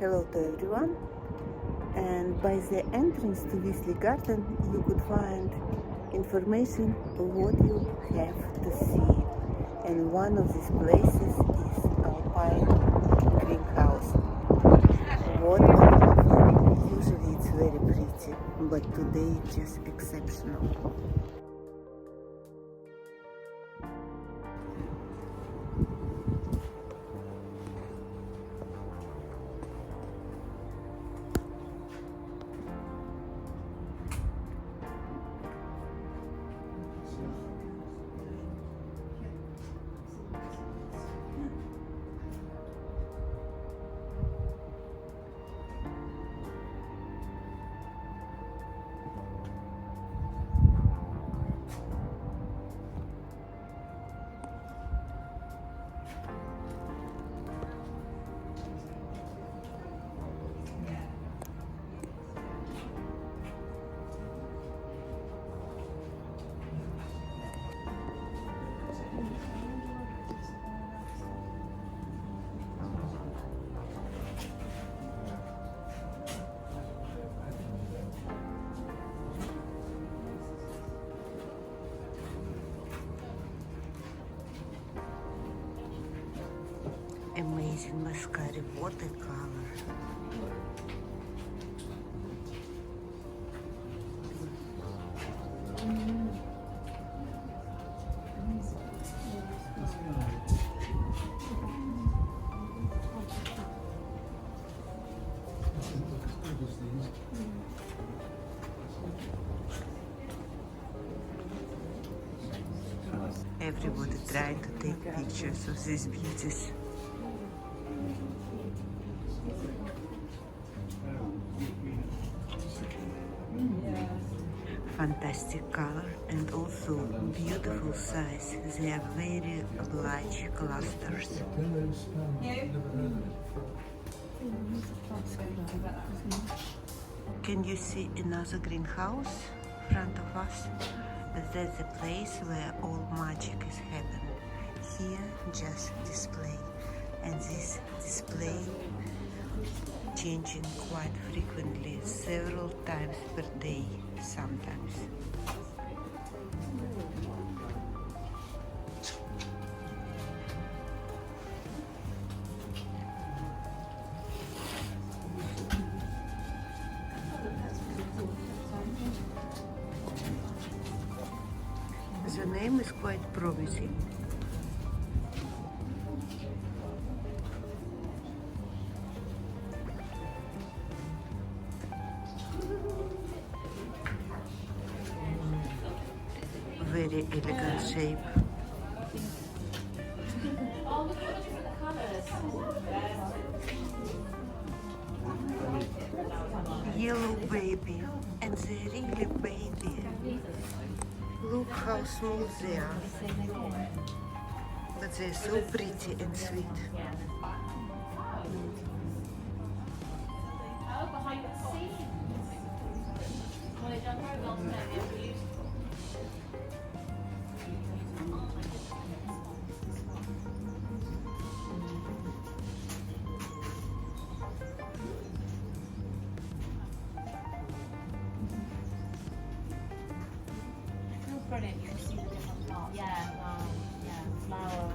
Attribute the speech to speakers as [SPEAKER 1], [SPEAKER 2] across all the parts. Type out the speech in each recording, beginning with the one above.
[SPEAKER 1] hello to everyone. And by the entrance to Wisley Garden you could find information what you have to see. And one of these places is Alpine greenhouse. What wonderful. Usually it's very pretty, but today it's just exceptional. Amazing mascara watercolor. Everybody trying to take pictures of these beauties. Fantastic color and also beautiful size. They are very large clusters. Can you see another greenhouse in front of us? That's the place where all magic is happening. Here just display, and this display changing quite frequently, several times per day sometimes. The name is quite promising. Very elegant shape. Yellow baby, and they're really baby. Look how small they are, but they're so pretty and sweet.
[SPEAKER 2] Brilliant, you can see the different parts. Yeah, flower.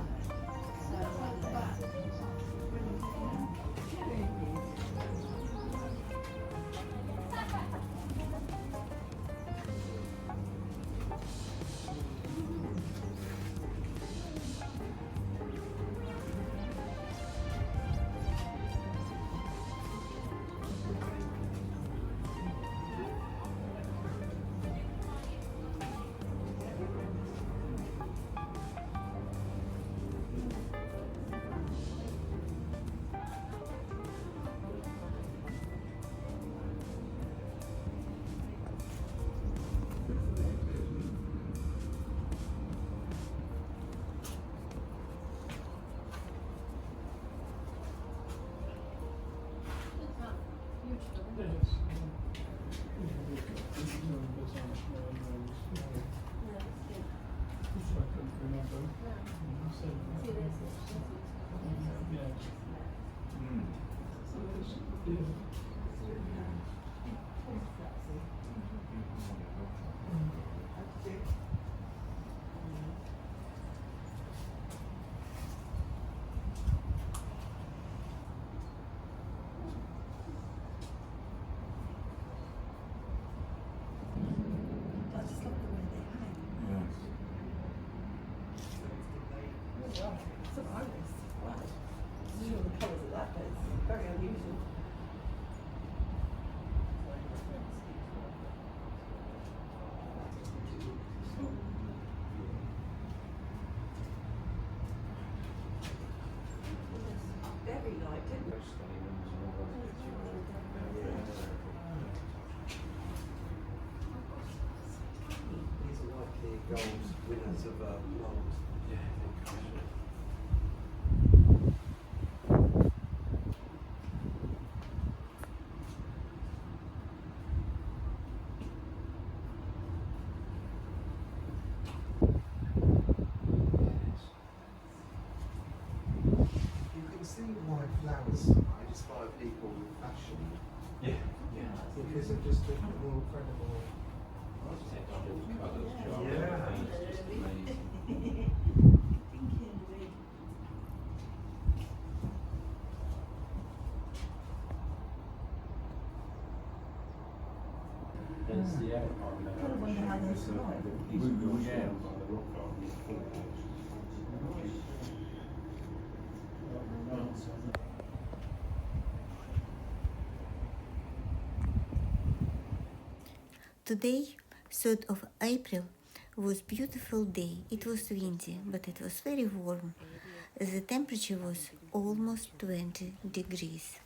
[SPEAKER 3] gold winners of gold. You can see why flowers inspire people with fashion.
[SPEAKER 4] Yeah.
[SPEAKER 3] Because of just the incredible. Yeah.
[SPEAKER 4] It's just amazing. There's the Alpine now.
[SPEAKER 2] I wonder how they survive.
[SPEAKER 4] Yeah, by the rock art.
[SPEAKER 1] Today, 3rd of April, was beautiful day. It was windy, but it was very warm. The temperature was almost 20 degrees.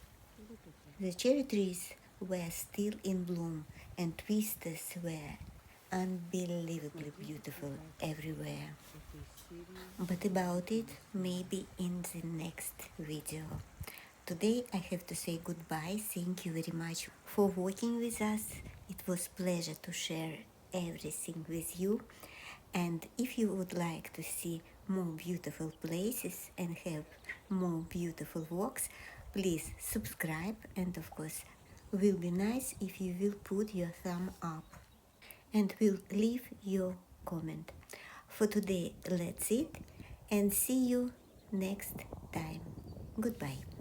[SPEAKER 1] The cherry trees were still in bloom and twisters were unbelievably beautiful everywhere. But about it, maybe in the next video. Today I have to say goodbye. Thank you very much for working with us. It was a pleasure to share everything with you. And if you would like to see more beautiful places and have more beautiful walks, please subscribe, and of course will be nice if you will put your thumb up and will leave your comment. For today, that's it, and see you next time. Goodbye.